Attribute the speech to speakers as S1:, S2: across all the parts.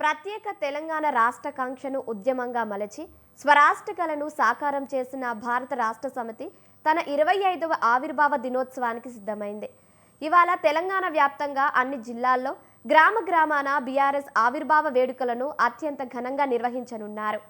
S1: ప్రత్యేక తెలంగాణ రాష్ట్ర కాంక్షను ఉద్యమంగా మలచి స్వరాష్ట్ర కలను సాకారం చేసిన భారత రాష్ట్ర సమితి తన 25వ ఆవిర్భావ దినోత్సవానికి సిద్ధమైంది. ఇవాళ తెలంగాణ వ్యాప్తంగా అన్ని జిల్లాల్లో గ్రామ గ్రామాన బీఆర్ఎస్ ఆవిర్భావ వేడుకలను అత్యంత ఘనంగా నిర్వహించనున్నారు.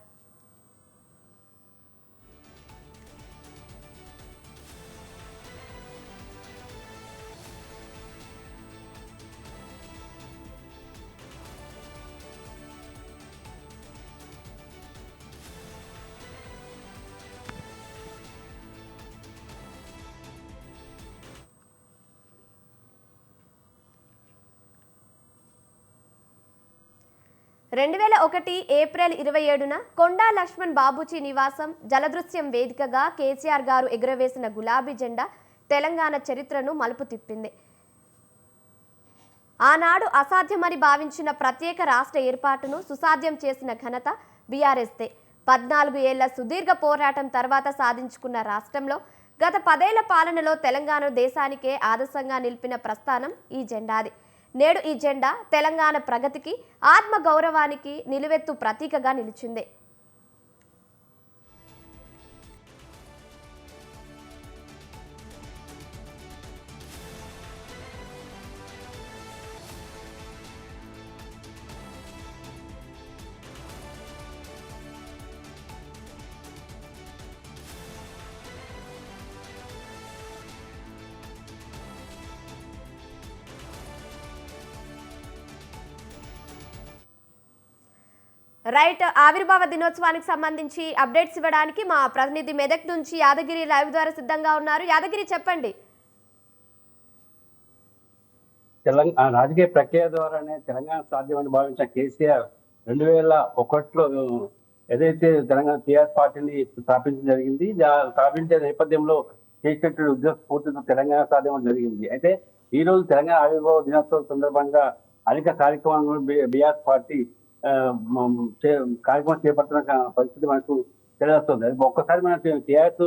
S1: 2001 ఏప్రిల్ 27న కొండా లక్ష్మణ్ బాబూజీ నివాసం జలదృశ్యం వేదికగా కేసీఆర్ గారు ఎగురవేసిన గులాబీ జెండా తెలంగాణ చరిత్రను మలుపు తిప్పింది. ఆనాడు అసాధ్యమని భావించిన ప్రత్యేక రాష్ట్ర ఏర్పాటును సుసాధ్యం చేసిన ఘనత బీఆర్ఎస్దే. 14 ఏళ్ల సుదీర్ఘ పోరాటం తర్వాత సాధించుకున్న రాష్ట్రంలో గత 10 ఏళ్ల పాలనలో తెలంగాణ దేశానికే ఆదర్శంగా నిలిపిన ప్రస్థానం ఈ జెండాది. నేడు ఈ జెండా తెలంగాణ ప్రగతికి, ఆత్మ గౌరవానికి నిలువెత్తు ప్రతీకగా నిలిచింది. రైట్, ఆవిర్భావ దినోత్సవానికి సంబంధించి అప్డేట్స్ ఇవ్వడానికి మా ప్రతినిధి మెదక్ నుంచి యాదగిరి లైవ్ ద్వారా సిద్ధంగా ఉన్నారు. యాదగిరి, చెప్పండి.
S2: తెలంగాణ రాజకీయ ప్రక్రియ ద్వారానే తెలంగాణ సాధ్యమని భావించిన కేసీఆర్ 2001లో ఏదైతే తెలంగాణ టీఆర్ఎస్ పార్టీని స్థాపించడం జరిగింది, స్థాపించే నేపథ్యంలో చేసినటువంటి ఉద్యోగ స్ఫూర్తితో తెలంగాణ సాధ్యం జరిగింది. అయితే ఈ రోజు తెలంగాణ ఆవిర్భావ దినోత్సవం సందర్భంగా అనేక కార్యక్రమాలను బీఆర్ఎస్ పార్టీ కార్యక్రమం చేపడుతున్న పరిస్థితి మనకు తెలియస్తుంది. అది ఒక్కసారి మన టీఆర్ఎస్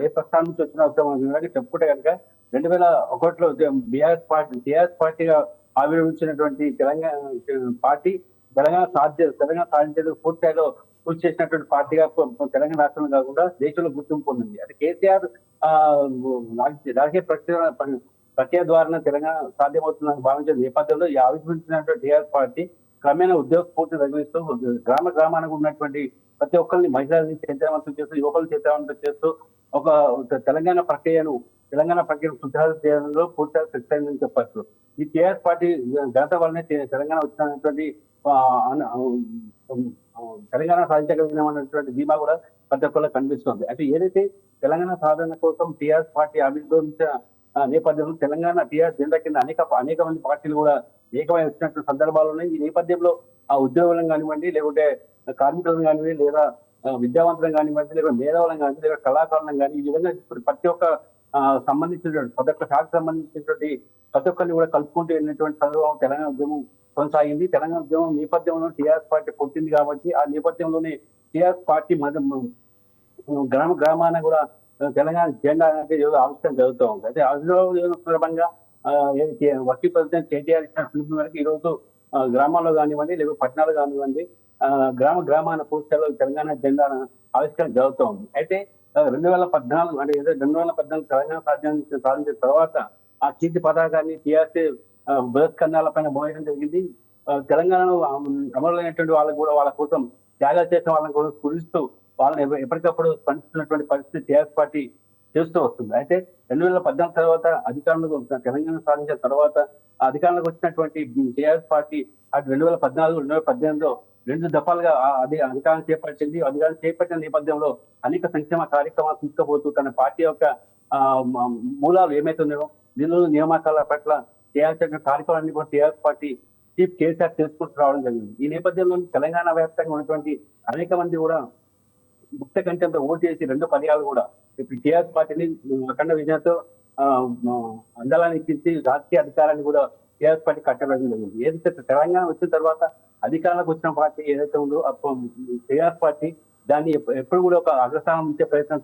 S2: ఏ ప్రస్థానం నుంచి వచ్చినా మనం చెప్పుకుంటే కనుక 2001లో టీఆర్ఎస్ పార్టీగా ఆవిర్భవించినటువంటి తెలంగాణ పార్టీ తెలంగాణ సాధించేందుకు పూర్తిస్థాయిలో కృషి చేసినటువంటి పార్టీగా తెలంగాణ రాష్ట్రంలో కాకుండా దేశంలో గుర్తింపు పొందింది. అంటే కేసీఆర్ రాజకీయ ప్రక్రియ ద్వారా తెలంగాణ సాధ్యమవుతుందని భావించిన నేపథ్యంలో ఈ ఆవిర్భవించినటువంటి టీఆర్ఎస్ పార్టీ క్రమేణా ఉద్యోగ స్ఫూర్తి తగిలిస్తూ గ్రామానికి ఉన్నటువంటి ప్రతి ఒక్కరిని మహిళల్ని చైతన్యవంతం చేస్తూ, యువకులను చైతన్యవంతం చేస్తూ ఒక తెలంగాణ ప్రక్రియను సుధారణ చేయడంలో పూర్తిగా సక్సెస్ అయిందని చెప్పచ్చు. ఈ టీఆర్ఎస్ పార్టీ ఘనత వల్లనే తెలంగాణ వచ్చినటువంటి తెలంగాణ సాధించగలిగినటువంటి ధీమా కూడా ప్రతి ఒక్కరికి కనిపిస్తుంది. అయితే ఏదైతే తెలంగాణ సాధన కోసం టీఆర్ఎస్ పార్టీ ఆవిర్భవించిన నేపథ్యంలో తెలంగాణ టీఆర్ఎస్ జెండా కింద అనేక మంది పార్టీలు కూడా ఏకమై వచ్చినటువంటి సందర్భాలు ఉన్నాయి. ఈ నేపథ్యంలో ఆ ఉద్యోగులను కానివ్వండి, లేకుంటే కార్మికులను కానివ్వండి, లేదా విద్యావంతులను కానివ్వండి, లేదా మేధావులను కానివ్వండి, లేదా కళాకారులను కానీ, ఈ విధంగా ప్రతి ఒక్క సంబంధించినటువంటి ప్రతి ఒక్క శాఖకు సంబంధించినటువంటి ప్రతి ఒక్కరిని కూడా కలుపుకుంటూ వెళ్ళినటువంటి సందర్భం తెలంగాణ ఉద్యమం కొనసాగింది. తెలంగాణ ఉద్యమం నేపథ్యంలో టీఆర్ఎస్ పార్టీ పుట్టింది కాబట్టి ఆ నేపథ్యంలోనే టీఆర్ఎస్ పార్టీ గ్రామాన కూడా తెలంగాణ జెండా అనేది ఏదో ఆవిష్కరణ జరుగుతూ ఉంది. అయితే ఆవిర్భావ సందర్భంగా వర్కింగ్ ప్రెసిడెంట్ కేటీఆర్ ఇచ్చిన పిలుపు మేరకు ఈ రోజు గ్రామాల్లో కానివ్వండి, లేదా పట్టణాలు కానివ్వండి, గ్రామాన పూర్తిలో తెలంగాణ జెండా ఆవిష్కరణ జరుగుతూ ఉంది. అయితే 2014 అంటే 2014 తెలంగాణ సాధించిన తర్వాత ఆ కీర్తి పతాకాన్ని టీఆర్ఎస్ బృహస్కంధాల పైన మోయడం జరిగింది. తెలంగాణలో అమరులైనటువంటి వాళ్ళకు కూడా వాళ్ళ కోసం త్యాగాలు చేసిన వాళ్ళని కూడా స్ఫురిస్తూ వాళ్ళని ఎప్పటికప్పుడు స్పందిస్తున్నటువంటి పరిస్థితి టీఆర్ఎస్ పార్టీ చేస్తూ వస్తుంది. అయితే 2014 తర్వాత అధికారంలోకి తెలంగాణ సాధించిన తర్వాత అధికారంలోకి వచ్చినటువంటి టీఆర్ఎస్ పార్టీ అటు 2014, 2018లో 2 దఫాలుగా అధికారం చేపట్టింది. అధికారం చేపట్టిన నేపథ్యంలో అనేక సంక్షేమ కార్యక్రమాలు తీసుకుపోతూ తన పార్టీ యొక్క మూలాలు ఏమైతే ఉన్నాయో నిధులు నియామకాల పట్ల చేయాల్సిన కార్యక్రమాన్ని కూడా టీఆర్ఎస్ పార్టీ చీఫ్ కేసీఆర్ చేసుకుంటూ రావడం జరిగింది. ఈ నేపథ్యంలో తెలంగాణ వ్యాప్తంగా ఉన్నటువంటి అనేక మంది కూడా ముక్త కంఠంతో ఓటు చేసి 2 పర్యాలు కూడా ఇప్పుడు టీఆర్ఎస్ పార్టీని అఖండ విజయంతో అందాలని ఎక్కించి రాజకీయ అధికారాన్ని కూడా టీఆర్ఎస్ పార్టీ కట్టడం జరిగింది. ఏదైతే తెలంగాణ వచ్చిన తర్వాత అధికారంలోకి వచ్చిన పార్టీ ఏదైతే ఉందో టీఆర్ఎస్ పార్టీ దాన్ని ఎప్పుడు కూడా ఒక అగ్రస్థానం ఉంచే ప్రయత్నం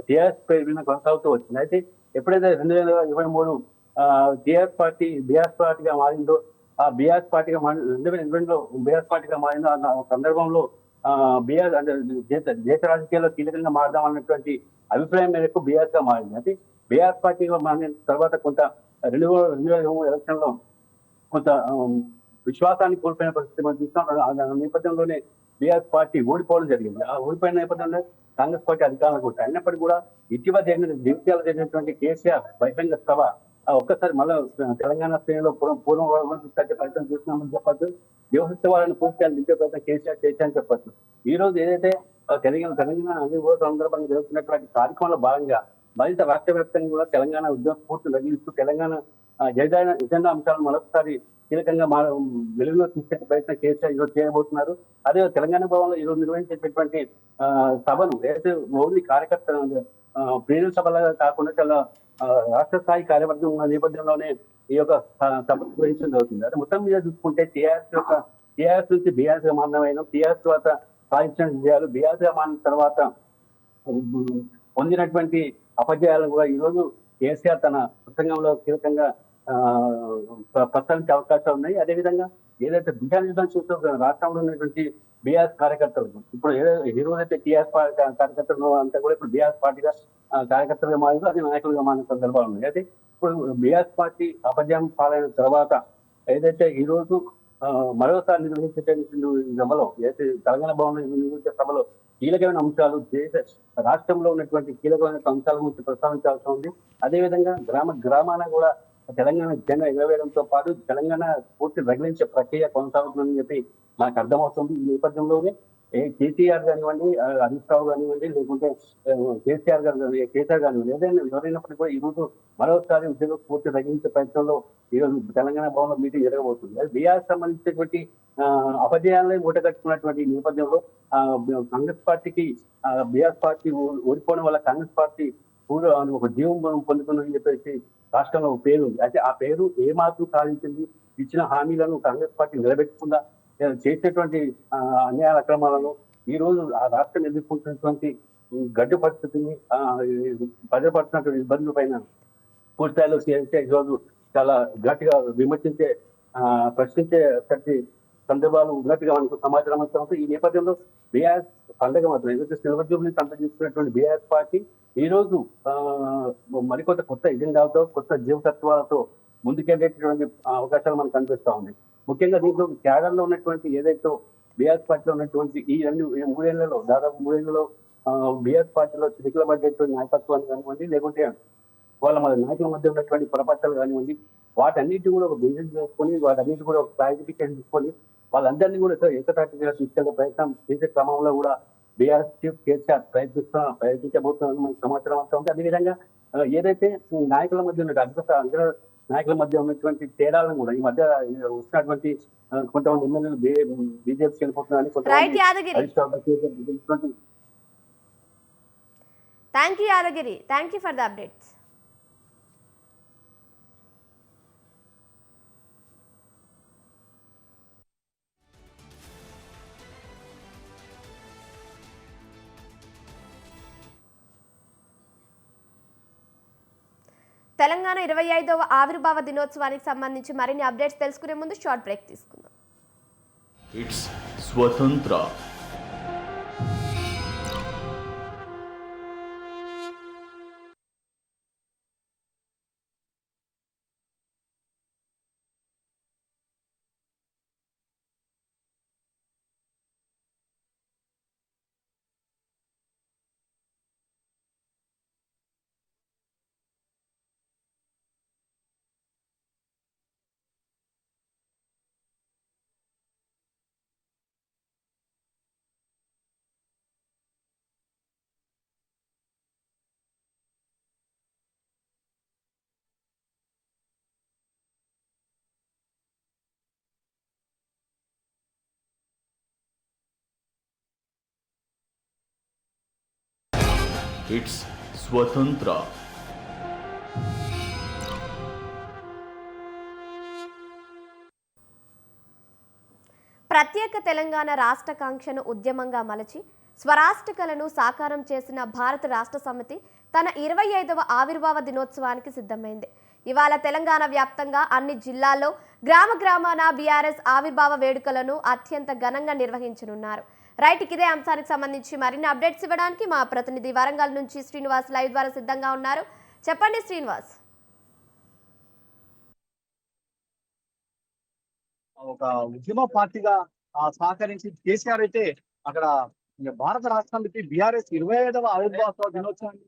S2: టీఆర్ఎస్ పేరు కొనసాగుతూ వచ్చింది. అయితే ఎప్పుడైతే 2023 టీఆర్ఎస్ పార్టీగా మారిందో ఆ బీఆర్ఎస్ పార్టీగా మారి 2020లో బీఆర్ఎస్ పార్టీగా మారిన ఆ సందర్భంలో బీఆర్ అంటే దేశ రాజకీయాల్లో కీలకంగా మారదాం అన్నటువంటి అభిప్రాయం మేరకు బీఆర్ఎస్ గా మారింది. అయితే బీఆర్ఎస్ పార్టీగా మారిన తర్వాత కొంత 2023 ఎలక్షన్ లో కొంత విశ్వాసాన్ని కోల్పోయిన పరిస్థితి మనం చూస్తాం. ఆ నేపథ్యంలోనే బీఆర్ఎస్ పార్టీ ఓడిపోవడం జరిగింది. ఆ ఓడిపోయిన నేపథ్యంలో కాంగ్రెస్ పార్టీ అధికారంలోకి వచ్చాయి. అయినప్పటికీ కూడా ఇటీవల జరిగిన జగిత్యాల జరిగినటువంటి కేసీఆర్ బహిరంగ సభ ఒక్కసారి మళ్ళీ తెలంగాణ శ్రేణిలో పూర్వం తీసుకొచ్చే ప్రయత్నం చూస్తున్నామని చెప్పచ్చు. యువశక్తి పూర్తిగా నింపే ప్రయత్నం కేసీఆర్ చేశారని చెప్పచ్చు. ఈ రోజు ఏదైతే తెలంగాణ అభివృద్ధి సందర్భంగా జరుగుతున్నటువంటి కార్యక్రమంలో భాగంగా మరింత రాష్ట్ర వ్యాప్తంగా కూడా తెలంగాణ ఉద్యమ స్ఫూర్తి రగిలిస్తూ తెలంగాణ ఎజెండా అంశాలను మరొకసారి కీలకంగా వెలుగులో తీసుకెళ్లే ప్రయత్నం కేసీఆర్ ఈరోజు చేయబోతున్నారు. అదే తెలంగాణ భవన్లో ఈరోజు నిర్వహించేటటువంటి సభను ఏదైతే ఓన్లీ కార్యకర్త ప్రేరణ సభలాగా కాకుండా చాలా రాష్ట్ర స్థాయి కార్యవర్గం ఉన్న నేపథ్యంలోనే ఈ యొక్క సభ నిర్వహించడం జరుగుతుంది. అదే మొత్తం మీద చూసుకుంటే టీఆర్ఎస్ నుంచి బీఆర్ఎస్ గా మారిన టీఆర్ఎస్ తర్వాత సాధించిన విజయాలు, బీఆర్ఎస్ గా మారిన తర్వాత పొందినటువంటి అపజయాలను కూడా ఈ రోజు కేసీఆర్ తన ప్రసంగంలో కీలకంగా ప్రస్తావించే అవకాశాలు ఉన్నాయి. అదేవిధంగా ఏదైతే దిశానిర్దేశం చూస్తూ రాష్ట్రంలో ఉన్నటువంటి బీఆర్ఎస్ కార్యకర్తలు ఇప్పుడు ఈ రోజు అయితే టీఆర్ఎస్ కార్యకర్తలు అంతా కూడా ఇప్పుడు బీఆర్ఎస్ పార్టీగా కార్యకర్తలుగా మారారు, అది నాయకులుగా మారిన సందర్భాలు ఉన్నాయి. అయితే ఇప్పుడు బీఆర్ఎస్ పార్టీ అపజయం పాలైన తర్వాత ఏదైతే ఈ రోజు మరోసారి నిర్వహించేటువంటి సభలో ఏదైతే తెలంగాణ భవన్లో నిర్వహించే సభలో కీలకమైన అంశాలు రాష్ట్రంలో ఉన్నటువంటి కీలకమైన అంశాల గురించి ప్రస్తావించాల్సి ఉంది. అదేవిధంగా గ్రామాన కూడా తెలంగాణ జెండా ఎగరవేయడంతో పాటు తెలంగాణ పూర్తి రగిలించే ప్రక్రియ కొనసాగుతుందని చెప్పి నాకు అర్థమవుతుంది. ఈ నేపథ్యంలోనే కేసీఆర్ కానివ్వండి, హరీష్ రావు కానివ్వండి, లేకుంటే కేసీఆర్ కానివ్వండి, ఏదైనా ఎవరైనప్పటికీ కూడా ఈ రోజు మరోసారి ఉద్యోగ పూర్తి రగిలించే ప్రయత్నంలో ఈ రోజు తెలంగాణ భవన్లో మీటింగ్ జరగబోతుంది. అది బీఆర్ సంబంధించినటువంటి అపజయాలను మూటగట్టుకున్నటువంటి నేపథ్యంలో కాంగ్రెస్ పార్టీకి బీఆర్ పార్టీ ఓడిపోవడం వల్ల కాంగ్రెస్ పార్టీ కూడా ఒక జీవం పొందుతుందని చెప్పేసి రాష్ట్రంలో ఒక పేరు ఉంది. అయితే ఆ పేరు ఏ మాత్రం సాధించింది, ఇచ్చిన హామీలను కాంగ్రెస్ పార్టీ నిలబెట్టకుండా చేసేటువంటి అన్యాయ అక్రమాలను ఈ రోజు ఆ రాష్ట్రం ఎదుర్కొంటున్నటువంటి గడ్డు పరిస్థితిని ప్రజపడుతున్నటువంటి ఇబ్బందుల పైన పూర్తిస్థాయిలో ఈ రోజు చాలా గట్టిగా విమర్శించే ప్రశ్నించే సందర్భాలు ఉన్నట్టుగా మనకు సమాచారం వస్తుంది. ఈ నేపథ్యంలో బీఆర్ఎస్ పండుగ మాత్రం ఏదైతే సిల్వర్ జూబ్లీ సంతరించుకున్నటువంటి బీఆర్ఎస్ పార్టీ ఈ రోజు మరికొంత కొత్త ఎజెండాలతో కొత్త జీవతత్వాలతో ముందుకెళ్ళేటటువంటి అవకాశాలు మనకు కనిపిస్తా ఉన్నాయి. ముఖ్యంగా దీంట్లో కేడర్లో ఉన్నటువంటి ఏదైతే బీఆర్ఎస్ పార్టీలో ఉన్నటువంటి ఈ మూడేళ్లలో దాదాపు మూడేళ్లలో బీఆర్ఎస్ పార్టీలో చిరుకులబడ్డేటువంటి నాయకత్వాన్ని కానివ్వండి, లేకుంటే వాళ్ళ నాయకుల మధ్య ఉన్నటువంటి పొరపాట్లు కానివ్వండి, వాటన్నిటి కూడా ఒక బిజినెస్ చేసుకొని వాటన్నిటి కూడా ఒక క్లారిఫికేషన్ తీసుకొని వాళ్ళందరినీ కూడా ఏకతాటిగా తీసుకెళ్లే ప్రయత్నం చేసే క్రమంలో కూడా బీఆర్ఎస్ చీఫ్ కేసీఆర్ ప్రయత్నించబోతున్నారు మనకు సమాచారం అంతా ఉంది. అదేవిధంగా ఏదైతే నాయకుల మధ్య ఉన్న అగ్ర నాయకుల మధ్య ఉన్నటువంటి తేడాలను కూడా ఈ మధ్య వచ్చినటువంటి కొంతమంది ఎమ్మెల్యేలు బీజేపీకి వెళ్ళిపోతున్నారని
S1: thank you Yadagiri, thank you for the updates. Telangana 25వ ఆవిర్భావ దినోత్సవానికి సంబంధించి మరిన్ని అప్డేట్స్ తెలుసుకునే ముందు షార్ట్ బ్రేక్ తీసుకుందాం.
S3: ఇట్స్ స్వతంత్ర. ఇట్స్ స్వతంత్ర.
S1: ప్రత్యేక తెలంగాణ రాష్ట్ర కాంక్షను ఉద్యమంగా మలచి స్వరాష్ట్ర కలను సాకారం చేసిన భారత రాష్ట్ర సమితి తన 25వ ఆవిర్భావ దినోత్సవానికి సిద్ధమైంది. ఇవాళ తెలంగాణ వ్యాప్తంగా అన్ని జిల్లాల్లో గ్రామాన బీఆర్ఎస్ ఆవిర్భావ వేడుకలను అత్యంత ఘనంగా నిర్వహించనున్నారు. రైట్, ఇదే అంశానికి సంబంధించి మరిన్ని అప్డేట్స్ ఇవ్వడానికి మా ప్రతినిధి వరంగల్ నుంచి శ్రీనివాస్ లైవ్ ద్వారా సిద్ధంగా ఉన్నారు. చెప్పండి శ్రీనివాస్.
S4: ఒక ఉద్యమ పార్టీగా సహకరించి కేసీఆర్ అయితే అక్కడ భారత రాష్ట్రానికి బీఆర్ఎస్ 25వ ఆవిర్భావ దినోత్సవాన్ని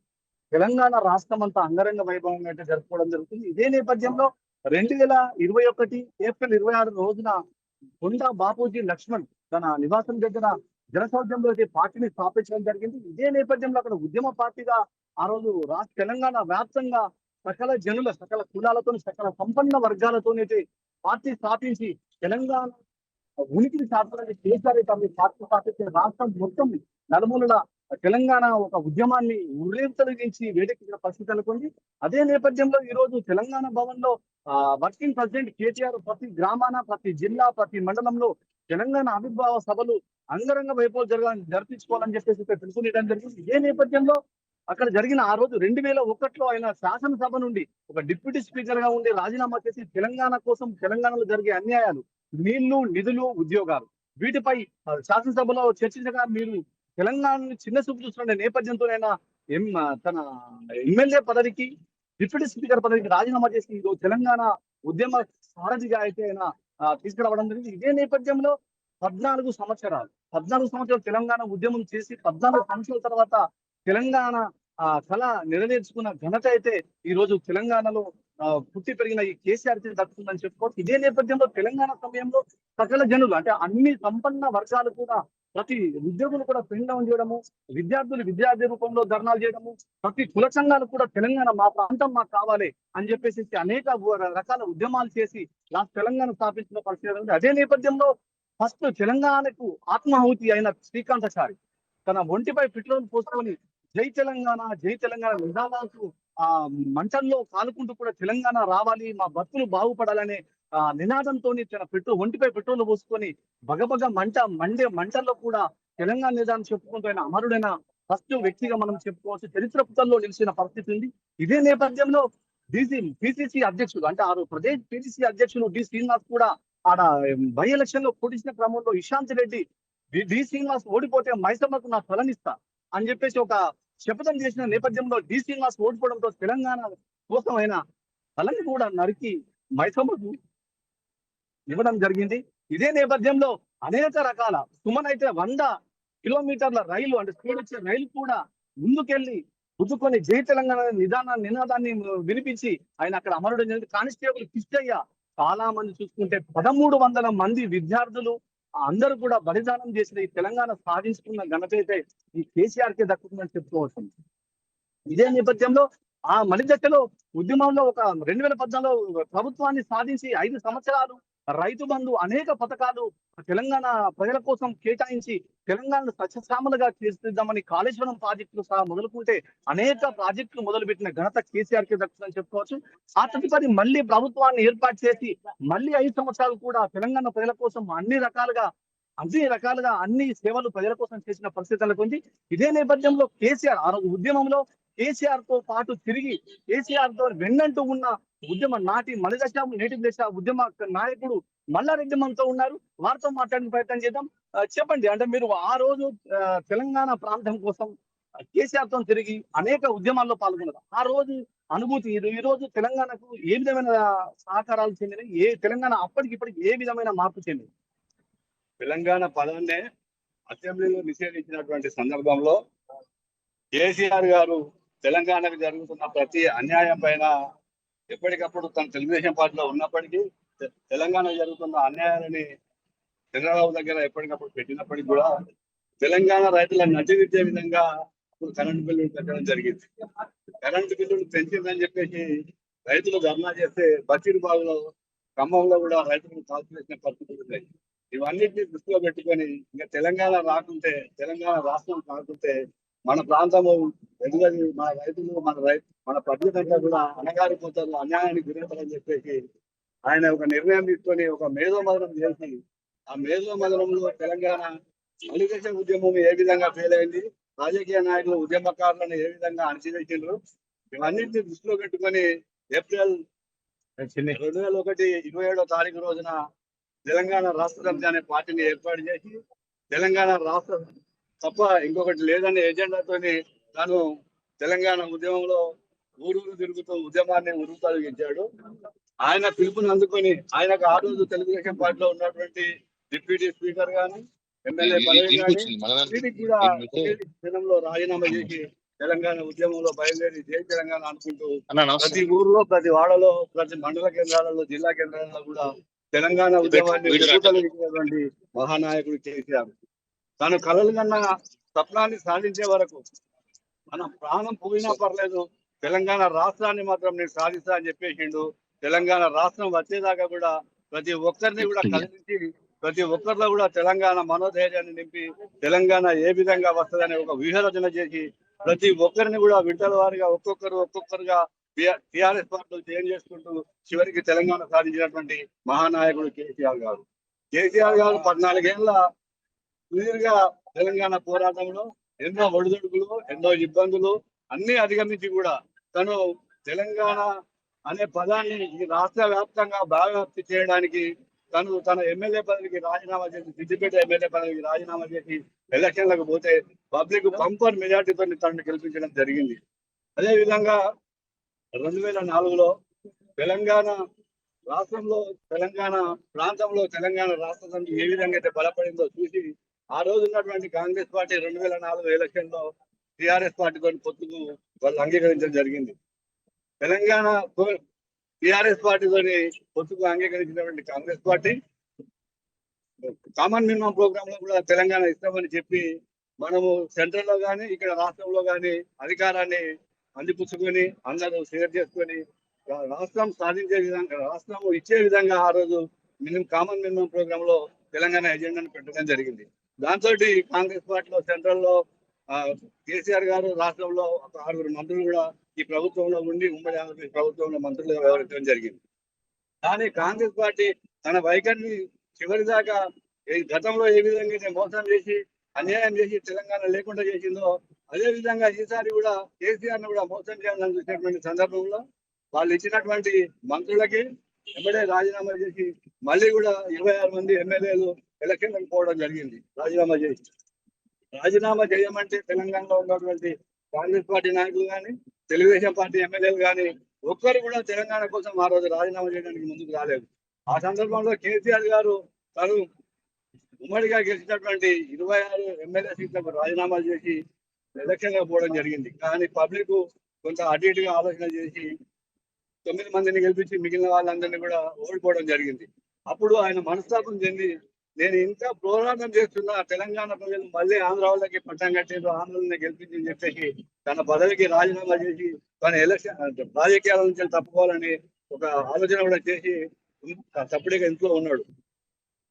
S4: తెలంగాణ రాష్ట్రం అంతా అంగరంగ వైభవంగా అయితే జరుపుకోవడం జరుగుతుంది. ఇదే నేపథ్యంలో 2021 ఏప్రిల్ 26 రోజున కొండా బాపూజీ లక్ష్మణ్ తన నివాసం దగ్గర జనసౌద్యంలో అయితే పార్టీని స్థాపించడం జరిగింది. ఇదే నేపథ్యంలో అక్కడ ఉద్యమ పార్టీగా ఆ రోజు తెలంగాణ వ్యాప్తంగా సకల జనుల సకల కులాలతో సకల సంపన్న వర్గాలతోనైతే పార్టీ స్థాపించి తెలంగాణ ఉనికిని చాటాలని కేసీఆర్ పార్టీ స్థాపించే రాష్ట్రం మొత్తం నలుమూలల తెలంగాణ ఒక ఉద్యమాన్ని ఉరేతలిగించి వేడెక్కిన పరిస్థితి నెలకొంది. అదే నేపథ్యంలో ఈ రోజు తెలంగాణ భవన్ లో వర్కింగ్ ప్రెసిడెంట్ కేటీఆర్ ప్రతి గ్రామాన, ప్రతి జిల్లా, ప్రతి మండలంలో తెలంగాణ ఆవిర్భావ సభలు అంగరంగ వైభవం జరిపించుకోవాలని చెప్పేసి పిలుపునియడం జరిగింది. ఇదే నేపథ్యంలో అక్కడ జరిగిన ఆ రోజు 2001లో ఆయన శాసనసభ నుండి ఒక డిప్యూటీ స్పీకర్ గా ఉండి రాజీనామా చేసి తెలంగాణ కోసం తెలంగాణలో జరిగే అన్యాయాలు, నీళ్లు, నిధులు, ఉద్యోగాలు వీటిపై శాసనసభలో చర్చించగా మీరు తెలంగాణని చిన్న చూపు చూస్తున్న నేపథ్యంతోనైనా తన ఎమ్మెల్యే పదవికి, డిప్యూటీ స్పీకర్ పదవికి రాజీనామా చేసి ఈరోజు తెలంగాణ ఉద్యమ సారథిగా అయితే ఆయన తీసుకురావడం జరిగింది. ఇదే నేపథ్యంలో 14 సంవత్సరాలు తెలంగాణ ఉద్యమం చేసి 14 సంవత్సరాల తర్వాత తెలంగాణ కళ నెరవేర్చుకున్న ఘనత అయితే ఈ రోజు తెలంగాణలో పుట్టి పెరిగిన ఈ కేసీఆర్ దక్కుతుందని చెప్పుకోవచ్చు. ఇదే నేపథ్యంలో తెలంగాణ సమయంలో సకల జనులు అంటే అన్ని సంపన్న వర్గాలు కూడా, ప్రతి ఉద్యోగులు కూడా పిండం చేయడము, విద్యార్థులు విద్యార్థి రూపంలో ధర్నాలు చేయడము, ప్రతి కుల సంఘాలు కూడా తెలంగాణ మా ప్రాంతం మాకు కావాలి అని చెప్పేసి అనేక రకాల ఉద్యమాలు చేసి తెలంగాణ స్థాపించిన పరిస్థితి. అదే నేపథ్యంలో ఫస్ట్ తెలంగాణకు ఆత్మాహుతి అయిన శ్రీకాంతాచారి తన ఒంటిపై పెట్రోల్ పోసుకొని జై తెలంగాణ నినాదాలకు మంటల్లో కాలుకుంటూ కూడా తెలంగాణ రావాలి, మా బతుకులు బాగుపడాలనే నినాదంతో తన ఒంటిపై పెట్రోల్ పోసుకొని బగబగ మంటల్లో కూడా తెలంగాణ నినాదాన్ని చెప్పుకుంటూ ఆయన అమరుడైన ఫస్ట్ వ్యక్తిగా మనం చెప్పుకోవచ్చు. చరిత్ర పుటల్లో నిలిచిన పరిస్థితి ఉంది. ఇదే నేపథ్యంలో పిసిసి అధ్యక్షుడు అంటే ప్రదేశ్ పిసిసి అధ్యక్షుడు డి శ్రీనివాస్ కూడా ఆడ బై ఎలక్షన్ లో పోటీసిన క్రమంలో ఇషాంత్ రెడ్డి డి శ్రీనివాస్ ఓడిపోతే మైసమ్మకు నా తలనిస్తా అని చెప్పేసి ఒక శపథం చేసిన నేపథ్యంలో డి శ్రీనివాస్ ఓడిపోవడంతో తెలంగాణ కోసం ఆయన తలని కూడా నరికి మైసమ్మకు ఇవ్వడం జరిగింది. ఇదే నేపథ్యంలో అనేక రకాల సుమన్ అయితే 100 కిలోమీటర్ల రైలు అంటే స్పీడ్ వచ్చే రైలు కూడా ముందుకెళ్లి గుద్దుకొని జై తెలంగాణ నినాదాన్ని వినిపించి ఆయన అక్కడ అమరుడు జరిగింది. కానిస్టేబుల్ కిష్టయ్య చాలా మంది చూసుకుంటే 1300 మంది విద్యార్థులు అందరూ కూడా బలిదానం చేసిన ఈ తెలంగాణ సాధించుకున్న ఘనత అయితే ఈ కేసీఆర్ కే దక్కుతుందని చెప్పుకోవచ్చు. ఇదే నేపథ్యంలో ఆ మలిదశలో ఉద్యమంలో ఒక 2014 ప్రభుత్వాన్ని సాధించి 5 సంవత్సరాలు రైతు బంధు అనేక పథకాలు తెలంగాణ ప్రజల కోసం కేటాయించి తెలంగాణను సస్యశ్యామలుగా తీర్చిదిద్దామని కాళేశ్వరం ప్రాజెక్టులు సహా మొదలుకుంటే అనేక ప్రాజెక్టులు మొదలుపెట్టిన ఘనత కేసీఆర్ కి దక్కుతుందని చెప్పుకోవచ్చు. ఆ తదుపరి మళ్ళీ ప్రభుత్వాన్ని ఏర్పాటు చేసి మళ్ళీ 5 సంవత్సరాలు కూడా తెలంగాణ ప్రజల కోసం అన్ని రకాలుగా అన్ని సేవలు ప్రజల కోసం చేసిన పరిస్థితి నెలకొంది. ఇదే నేపథ్యంలో కేసీఆర్ ఆ రోజు ఉద్యమంలో కేసీఆర్ తో పాటు తిరిగి కేసీఆర్ తో వెన్నంటూ ఉన్న ఉద్యమ నేటి దశ ఉద్యమ నాయకుడు మల్లారెడ్డి మనతో ఉన్నారు. వారితో మాట్లాడిన ప్రయత్నం చేద్దాం. చెప్పండి, అంటే మీరు ఆ రోజు తెలంగాణ ప్రాంతం కోసం కేసీఆర్ తో తిరిగి అనేక ఉద్యమాల్లో పాల్గొన్నారు. ఆ రోజు అనుభూతి, ఈ రోజు తెలంగాణకు ఏ విధమైన సహకారాలు చెందినవి, తెలంగాణ అప్పటికిప్పటికి ఏ విధమైన మార్పు చెందింది?
S5: తెలంగాణ పదాన్నే అసెంబ్లీలో నిషేధించినటువంటి సందర్భంలో కేసీఆర్ గారు తెలంగాణకు జరుగుతున్న ప్రతి అన్యాయం పైన ఎప్పటికప్పుడు తన తెలుగుదేశం పార్టీలో ఉన్నప్పటికీ తెలంగాణ జరుగుతున్న అన్యాయాలని చంద్రబాబు దగ్గర ఎప్పటికప్పుడు పెట్టినప్పటికీ కూడా తెలంగాణ రైతులను నడివిచ్చే విధంగా అప్పుడు కరెంటు బిల్లులు పెట్టడం జరిగింది. కరెంటు బిల్లులు పెంచిందని చెప్పేసి రైతులు ధర్నా చేస్తే బషీర్బాగ్లో, ఖమ్మంలో కూడా రైతులను కాల్చి వేసిన పరిస్థితులు ఉన్నాయి. ఇవన్నిటిని దృష్టిలో పెట్టుకొని ఇంకా తెలంగాణ రాష్ట్రం కాకుంటే మన ప్రాంతము ఎదుగది, మన రైతులు మన ప్రజలంతా కూడా అణగారిపోతారు, అన్యాయానికి గురవుతారని చెప్పేసి ఆయన ఒక నిర్ణయం తీసుకొని ఒక మేధోమదనం చేసి ఆ మేధోమదనంలో తెలంగాణ మలిదశ ఉద్యమం ఏ విధంగా ఫెయిల్ అయింది, రాజకీయ నాయకులు ఉద్యమకారులను ఏ విధంగా అణచివేసిండ్రు, ఇవన్నింటినీ దృష్టిలో పెట్టుకొని ఏప్రిల్ 2001 27వ తారీఖు రోజున తెలంగాణ రాష్ట్ర సమితి అనే పార్టీని ఏర్పాటు చేసి తెలంగాణ రాష్ట్ర తప్ప ఇంకొకటి లేదనే ఎజెండాతోని తాను తెలంగాణ ఉద్యమంలో ఊరూరు తిరుగుతూ ఉద్యమాన్ని ఉరుతొలగించాడు. ఆయన పిలుపుని అందుకొని ఆయనకు ఆ రోజు తెలుగుదేశం పార్టీలో ఉన్నటువంటి డిప్యూటీ స్పీకర్ గాని ఎమ్మెల్యే పదవి కానీ వీటికి కూడా ఒకే దినంలో రాజీనామా చేసి తెలంగాణ ఉద్యమంలో బయలుదేరి జై తెలంగాణ అనుకుంటూ ప్రతి ఊర్లో, ప్రతి వాడలో, ప్రతి మండల కేంద్రాలలో, జిల్లా కేంద్రాలలో కూడా తెలంగాణ ఉద్యమాన్ని ఉరుతొలగించినటువంటి మహానాయకుడు కేసీఆర్. తాను కలలు కన్నా స్వప్నాన్ని సాధించే వరకు మన ప్రాణం పోయినా పర్లేదు తెలంగాణ రాష్ట్రాన్ని మాత్రం నేను సాధిస్తా అని చెప్పేసిండు. తెలంగాణ రాష్ట్రం వచ్చేదాకా కూడా ప్రతి ఒక్కరిని కూడా కలిసి ప్రతి ఒక్కరిలో కూడా తెలంగాణ మనోధైర్యాన్ని నింపి తెలంగాణ ఏ విధంగా వస్తుందని ఒక వ్యూహరచన చేసి ప్రతి ఒక్కరిని కూడా విడతల వారిగా ఒక్కొక్కరుగా టిఆర్ఎస్ పార్టీలో చేంజ్ చేసుకుంటూ చివరికి తెలంగాణ సాధించినటువంటి మహానాయకుడు కేసీఆర్ గారు. కేసీఆర్ గారు 14 ఏళ్ల సుదీర్ఘ తెలంగాణ పోరాటంలో ఎన్నో ఒడిదుడుకులు, ఎన్నో ఇబ్బందులు అన్ని అధిగమించి కూడా తను తెలంగాణ అనే పదాన్ని ఈ రాష్ట్ర వ్యాప్తంగా వ్యాప్తి చేయడానికి తన ఎమ్మెల్యే పదవికి రాజీనామా చేసి, సిద్దిపేట ఎమ్మెల్యే పదవికి రాజీనామా చేసి ఎలక్షన్లకు పోతే పబ్లిక్ బంపర్ మెజార్టీతో తనను గెలిపించడం జరిగింది. అదే విధంగా 2004లో తెలంగాణ రాష్ట్రంలో, తెలంగాణ ప్రాంతంలో తెలంగాణ రాష్ట్ర సమితి ఏ విధంగా అయితే బలపడిందో చూసి ఆ రోజు ఉన్నటువంటి కాంగ్రెస్ పార్టీ 2004 ఎలక్షన్ లో టిఆర్ఎస్ పార్టీతో పొత్తుకు వాళ్ళు అంగీకరించడం జరిగింది. తెలంగాణ టిఆర్ఎస్ పార్టీతోని పొత్తుకు అంగీకరించినటువంటి Congress party common minimum programme లో కూడా తెలంగాణ ఇస్తామని చెప్పి మనము సెంట్రల్ లో కానీ ఇక్కడ రాష్ట్రంలో కానీ అధికారాన్ని అందిపుచ్చుకొని అందరూ షేర్ చేసుకొని రాష్ట్రం సాధించే విధంగా, రాష్ట్రం ఇచ్చే విధంగా ఆ రోజు కామన్ మినిమం ప్రోగ్రామ్ లో తెలంగాణ ఎజెండాను పెట్టడం జరిగింది. దాంతో కాంగ్రెస్ పార్టీలో సెంట్రల్ లో కేసీఆర్ గారు, రాష్ట్రంలో ఒక 6 మంత్రులు కూడా ఈ ప్రభుత్వంలో ఉండి ఉమ్మడి ఆంధ్రప్రదేశ్ ప్రభుత్వంలో మంత్రులుగా వ్యవహరించడం జరిగింది. కానీ కాంగ్రెస్ పార్టీ తన వైఖరిని చివరి దాకా గతంలో ఏ విధంగా అయితే మోసం చేసి అన్యాయం చేసి తెలంగాణ లేకుండా చేసిందో అదే విధంగా ఈసారి కూడా కేసీఆర్ ను కూడా మోసం చేయాలని చూసినటువంటి సందర్భంలో వాళ్ళు ఇచ్చినటువంటి మంత్రులకి ఎమ్మెల్యే రాజీనామా చేసి మళ్ళీ కూడా 26 మంది ఎమ్మెల్యేలు ఎలక్షన్లకు పోవడం జరిగింది. రాజీనామా చేయమంటే తెలంగాణలో ఉన్నటువంటి కాంగ్రెస్ పార్టీ నాయకులు కానీ, తెలుగుదేశం పార్టీ ఎమ్మెల్యేలు కానీ ఒక్కరు కూడా తెలంగాణ కోసం ఆ రోజు రాజీనామా చేయడానికి ముందుకు రాలేదు. ఆ సందర్భంలో కేసీఆర్ గారు తను ఉమ్మడిగా గెలిచినటువంటి 26 ఎమ్మెల్యే సీట్లకు రాజీనామాలు చేసి ఎలక్షన్లకు పోవడం జరిగింది. కానీ పబ్లిక్ కొంత అటు ఇటుగా ఆలోచన చేసి 9 మందిని గెలిపించి మిగిలిన వాళ్ళందరినీ కూడా ఓడిపోవడం జరిగింది. అప్పుడు ఆయన మనస్తాపం చెంది నేను ఇంకా పోరాటం చేస్తున్నా, తెలంగాణ ప్రజలు మళ్ళీ ఆంధ్ర వాళ్ళకి పట్టం కట్టేది, ఆంధ్రని గెలిపించి చెప్పేసి తన పదవికి రాజీనామా చేసి తన ఎలక్షన్ రాజకీయాల నుంచి తప్పుకోవాలని ఒక ఆలోచన కూడా చేసి తప్పుడుగా ఇంట్లో ఉన్నాడు.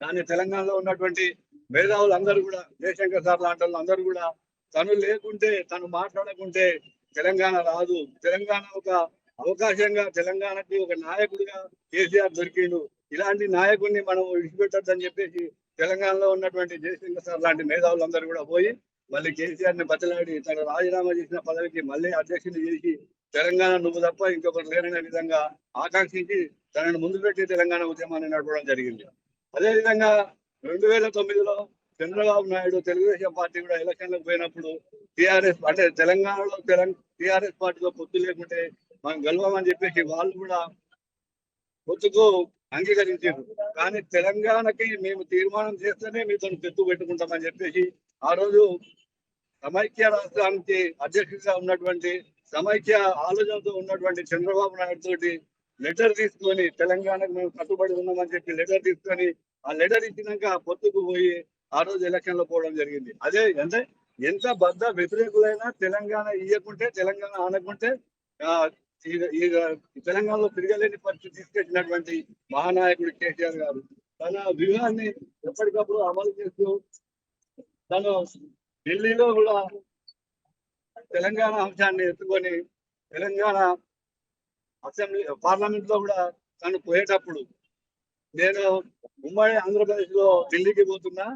S5: కానీ తెలంగాణలో ఉన్నటువంటి మేధావులు అందరూ కూడా, జయశంకర్ సార్ లాంటి వాళ్ళు అందరూ కూడా తను లేకుంటే, తను మాట్లాడకుంటే తెలంగాణ రాదు, తెలంగాణ ఒక అవకాశంగా, తెలంగాణకి ఒక నాయకుడిగా కేసీఆర్ దొరికిండు, ఇలాంటి నాయకుడిని మనం విడిచిపెట్టద్దని చెప్పేసి తెలంగాణలో ఉన్నటువంటి జయశంకర్ సార్ లాంటి మేధావులు అందరూ కూడా పోయి మళ్ళీ కేసీఆర్ ని బతిలాడి తన రాజీనామా చేసిన పదవికి మళ్ళీ అధ్యక్షుని చేసి తెలంగాణ నువ్వు తప్ప ఇంకొకరు లేరనే విధంగా ఆకాంక్షించి తనను ముందు పెట్టి తెలంగాణ ఉద్యమాన్ని నడపడం జరిగింది. అదేవిధంగా 2009లో చంద్రబాబు నాయుడు తెలుగుదేశం పార్టీ కూడా ఎలక్షన్లకు పోయినప్పుడు టిఆర్ఎస్ అంటే తెలంగాణలో టిఆర్ఎస్ పార్టీలో పొత్తు లేకుంటే మనం గెలవమని చెప్పేసి వాళ్ళు కూడా పొత్తుకు అంగీకరించారు. కానీ తెలంగాణకి మేము తీర్మానం చేస్తేనే మీతో పొత్తు పెట్టుకుంటామని చెప్పేసి ఆ రోజు సమైక్య రాష్ట్రానికి అధ్యక్షుడిగా ఉన్నటువంటి, సమైక్య ఆలోచనతో ఉన్నటువంటి చంద్రబాబు నాయుడు తోటి లెటర్ తీసుకొని తెలంగాణకు మేము కట్టుబడి ఉన్నామని చెప్పి లెటర్ తీసుకొని ఆ లెటర్ ఇచ్చినాక పొత్తుకు పోయి ఆ రోజు ఎలక్షన్ లో పోవడం జరిగింది. అదే అంటే ఎంత బద్ద వ్యతిరేకులైనా తెలంగాణ ఇయ్యకుంటే, తెలంగాణ ఆనకుంటే తెలంగాణలో తిరగలేని పరిస్థితి తీసుకొచ్చినటువంటి మహానాయకుడు కేసీఆర్ గారు తన వ్యూహాన్ని ఎప్పటికప్పుడు అమలు చేస్తూ తను ఢిల్లీలో కూడా తెలంగాణ అంశాన్ని ఎత్తుకొని తెలంగాణ అసెంబ్లీ పార్లమెంట్ లో కూడా తను పోయేటప్పుడు నేను ఉమ్మడి ఆంధ్రప్రదేశ్ లో ఢిల్లీకి పోతున్నా,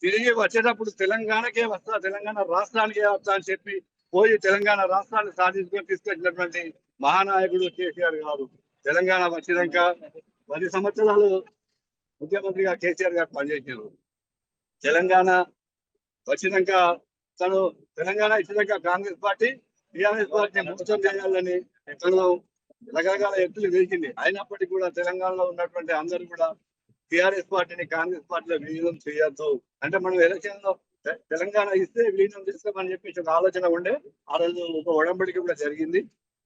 S5: తిరిగి వచ్చేటప్పుడు తెలంగాణకే వస్తా, తెలంగాణ రాష్ట్రానికే వస్తా అని చెప్పి పోయి తెలంగాణ రాష్ట్రాన్ని సాధించుకొని తీసుకొచ్చినటువంటి మహానాయకుడు కేసీఆర్ గారు. తెలంగాణ వచ్చినాక 10 సంవత్సరాలు ముఖ్యమంత్రిగా కేసీఆర్ గారు పనిచేశారు. తెలంగాణ వచ్చినాక తను తెలంగాణ ఇచ్చినాక కాంగ్రెస్ పార్టీ టీఆర్ఎస్ పార్టీని మోసం చేయాలని తను రకరకాల ఎత్తులు వేసింది. అయినప్పటికీ కూడా తెలంగాణలో ఉన్నటువంటి అందరూ కూడా టీఆర్ఎస్ పార్టీని కాంగ్రెస్ పార్టీలో విలీనం చేయొద్దు అంటే మనం ఎలక్షన్ లో తెలంగాణ ఇస్తే విలీనం చేస్తామని చెప్పేసి ఒక ఆలోచన ఉండే. ఆ రోజు ఒక ఒడంబడిక కూడా జరిగింది.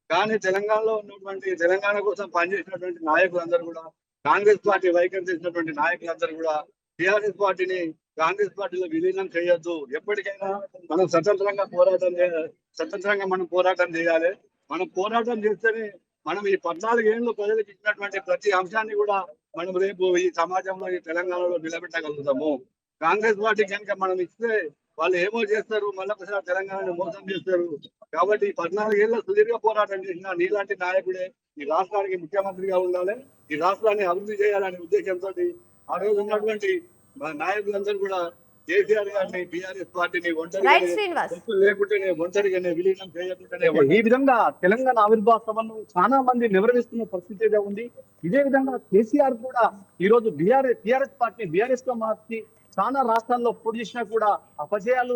S5: కానీ తెలంగాణలో ఉన్నటువంటి తెలంగాణ కోసం పనిచేసినటువంటి నాయకులందరూ కూడా కాంగ్రెస్ పార్టీ వైఖరి చేసినటువంటి నాయకులందరూ కూడా టీఆర్ఎస్ పార్టీని కాంగ్రెస్ పార్టీలో విలీనం చేయొద్దు, ఎప్పటికైనా మనం స్వతంత్రంగా పోరాటం చేయాలి. మనం పోరాటం చేస్తేనే మనం ఈ 14 ఏళ్ళు ప్రజలకు ఇచ్చినటువంటి ప్రతి అంశాన్ని కూడా మనం రేపు ఈ సమాజంలో ఈ తెలంగాణలో నిలబెట్టగలుగుతాము. కాంగ్రెస్ పార్టీ కనుక మనం ఇస్తే వాళ్ళు ఏమో చేస్తారు, మళ్ళొకసారి తెలంగాణను మోసం చేస్తారు. కాబట్టి 14 ఏళ్ళ సుదీర్ఘ పోరాటం చేసిన నీలాంటి నాయకుడే ఈ రాష్ట్రానికి ముఖ్యమంత్రిగా ఉండాలి, ఈ రాష్ట్రాన్ని అభివృద్ధి చేయాలనే ఉద్దేశంతో ఆ రోజు ఉన్నటువంటి నాయకులందరూ కూడా కేసీఆర్ గారిని బీఆర్ఎస్ పార్టీని లేకుంటేనే ఒంటరిగానే విలీనం చేయకుండానే
S4: ఈ విధంగా తెలంగాణ ఆవిర్భావ సభను చాలా మంది నిర్వహిస్తున్న పరిస్థితి ఏదో ఉంది. ఇదే విధంగా కేసీఆర్ కూడా ఈ రోజు టీఆర్ఎస్ పార్టీ బీఆర్ఎస్ గా మార్చి చాలా రాష్ట్రాల్లో పోటీ చేసినా కూడా అపజయాలు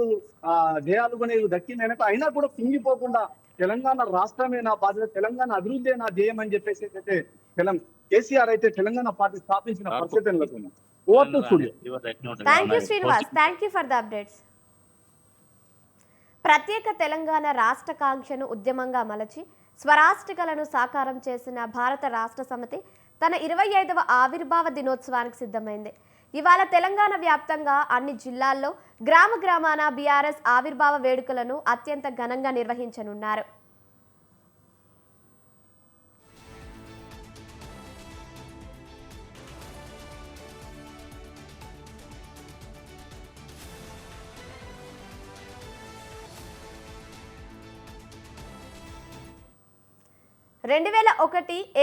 S4: జయాలు కొనేవి దక్కిందనక అయినా కూడా కుంగిపోకుండా తెలంగాణ రాష్ట్రమే నా బాధ్యత, తెలంగాణ అభివృద్ధి నా ధ్యేయం అని చెప్పేసి అయితే కేసీఆర్ అయితే తెలంగాణ పార్టీ స్థాపించిన పరిస్థితి.
S1: Thank you Srinivas, thank you for the updates. ప్రత్యేక తెలంగాణ రాష్ట్ర కాంక్షను ఉద్యమంగా మలచి స్వరాష్ట్రికలను సాకారం చేసిన భారత రాష్ట్ర సమితి తన 25వ ఆవిర్భావ దినోత్సవానికి సిద్ధమైంది. ఇవాళ తెలంగాణ వ్యాప్తంగా అన్ని జిల్లాల్లో గ్రామాన బీఆర్ఎస్ ఆవిర్భావ వేడుకలను అత్యంత ఘనంగా నిర్వహించనున్నారు.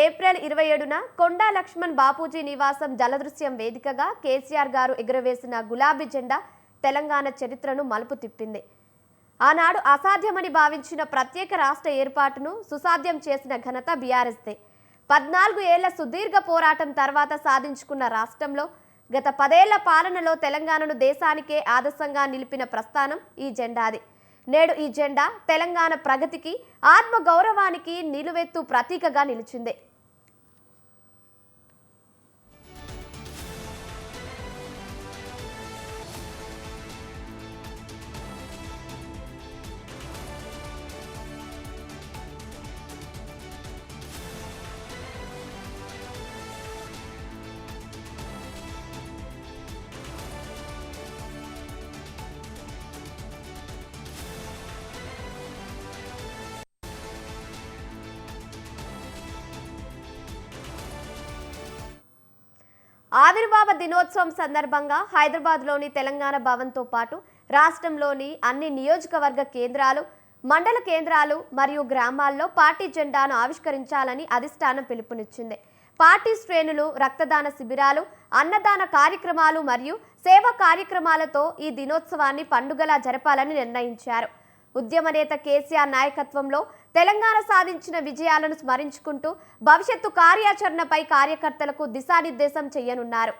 S1: ఏప్రిల్ 27న కొండా లక్ష్మణ్ బాపూజీ నివాసం జలదృశ్యం వేదికగా కేసీఆర్ గారు ఎగురవేసిన గులాబీ జెండా తెలంగాణ చరిత్రను మలుపు తిప్పింది. ఆనాడు అసాధ్యమని భావించిన ప్రత్యేక రాష్ట్ర ఏర్పాటును సుసాధ్యం చేసిన ఘనత బీఆర్ఎస్దే. 14 ఏళ్ల సుదీర్ఘ పోరాటం తర్వాత సాధించుకున్న రాష్ట్రంలో గత 10 ఏళ్ల పాలనలో తెలంగాణను దేశానికే ఆదర్శంగా నిలిపిన ప్రస్థానం ఈ జెండాది. నేడు ఈ జెండా తెలంగాణ ప్రగతికి, ఆత్మ గౌరవానికి నిలువెత్తు ప్రతీకగా నిలిచింది. ఆవిర్భావ దినోత్సవం సందర్భంగా హైదరాబాద్లోని తెలంగాణ భవన్తో పాటు రాష్ట్రంలోని అన్ని నియోజకవర్గ కేంద్రాలు, మండల కేంద్రాలు మరియు గ్రామాల్లో పార్టీ జెండాను ఆవిష్కరించాలని అధిష్టానం పిలుపునిచ్చింది. పార్టీ శ్రేణులు రక్తదాన శిబిరాలు, అన్నదాన కార్యక్రమాలు మరియు సేవా కార్యక్రమాలతో ఈ దినోత్సవాన్ని పండుగలా జరపాలని నిర్ణయించారు. ఉద్యమ నేత కేసీఆర్ నాయకత్వంలో తెలంగాణ సాధించిన విజయాలను స్మరించుకుంటూ భవిష్యత్తు కార్యాచరణపై కార్యకర్తలకు దిశానిర్దేశం చేయనున్నారు.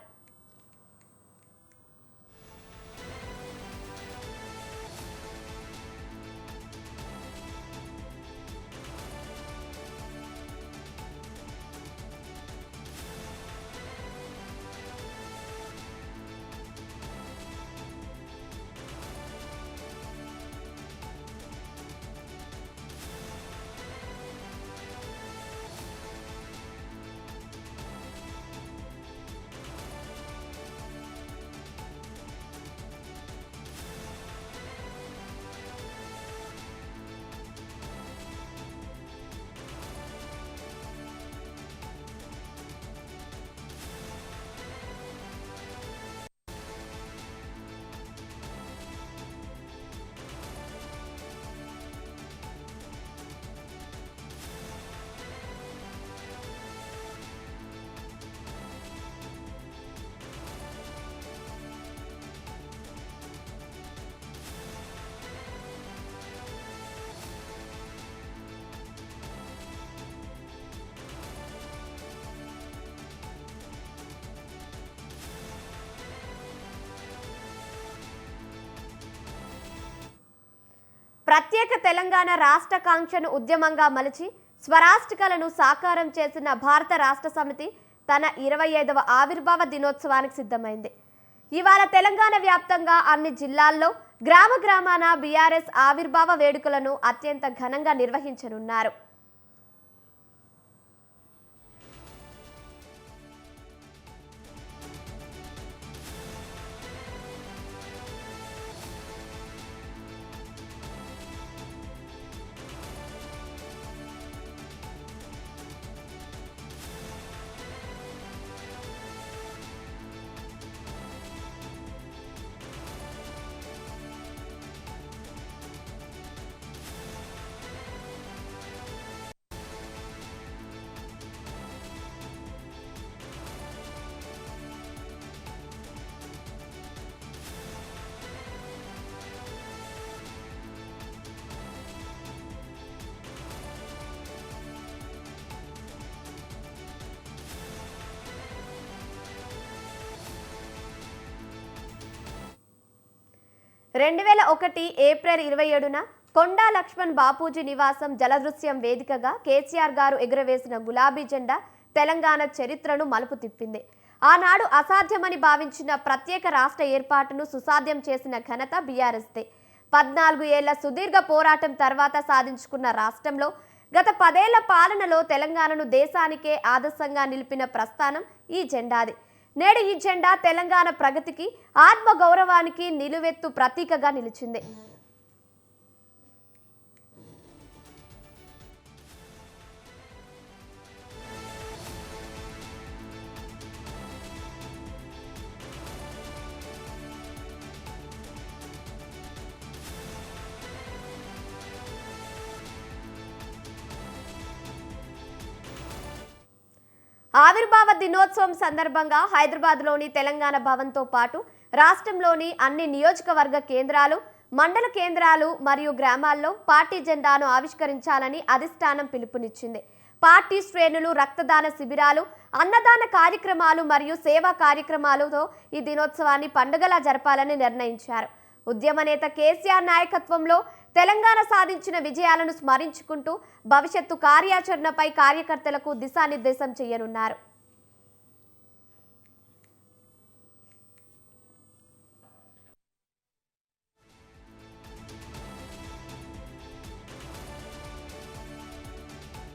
S1: ప్రత్యేక తెలంగాణ రాష్ట్ర కాంక్షను ఉద్యమంగా మలిచి స్వరాష్ట్రికలను సాకారం చేసిన భారత రాష్ట్ర సమితి తన 25వ ఆవిర్భావ దినోత్సవానికి సిద్ధమైంది. ఇవాళ తెలంగాణ వ్యాప్తంగా అన్ని జిల్లాల్లో గ్రామ గ్రామాన బీఆర్ఎస్ ఆవిర్భావ వేడుకలను అత్యంత ఘనంగా నిర్వహించనున్నారు. ఏప్రిల్ 27న కొండా లక్ష్మణ్ బాపూజీ నివాసం జలదృశ్యం వేదికగా కేసీఆర్ గారు ఎగురవేసిన గులాబీ జెండా తెలంగాణ చరిత్రను మలుపు తిప్పింది. ఆనాడు అసాధ్యమని భావించిన ప్రత్యేక రాష్ట్ర ఏర్పాటును సుసాధ్యం చేసిన ఘనత బీఆర్ఎస్దే. 14 ఏళ్ల సుదీర్ఘ పోరాటం తర్వాత సాధించుకున్న రాష్ట్రంలో గత 10 ఏళ్ల పాలనలో తెలంగాణను దేశానికే ఆదర్శంగా నిలిపిన ప్రస్థానం ఈ జెండాది. నేడు ఈ జెండా తెలంగాణ ప్రగతికి, ఆత్మ గౌరవానికి నిలువెత్తు ప్రతీకగా నిలిచింది. ఆవిర్భావ దినోత్సవం సందర్భంగా హైదరాబాద్లోని తెలంగాణ భవన్తో పాటు రాష్ట్రంలోని అన్ని నియోజకవర్గ కేంద్రాలు, మండల కేంద్రాలు మరియు గ్రామాల్లో పార్టీ జెండాను ఆవిష్కరించాలని అధిష్టానం పిలుపునిచ్చింది. పార్టీ శ్రేణులు రక్తదాన శిబిరాలు, అన్నదాన కార్యక్రమాలు మరియు సేవా కార్యక్రమాలతో ఈ దినోత్సవాన్ని పండుగలా జరపాలని నిర్ణయించారు. ఉద్యమ నేత కేసీఆర్ నాయకత్వంలో తెలంగాణ సాధించిన విజయాలను స్మరించుకుంటూ భవిష్యత్తు కార్యాచరణపై కార్యకర్తలకు దిశానిర్దేశం చేయనున్నారు.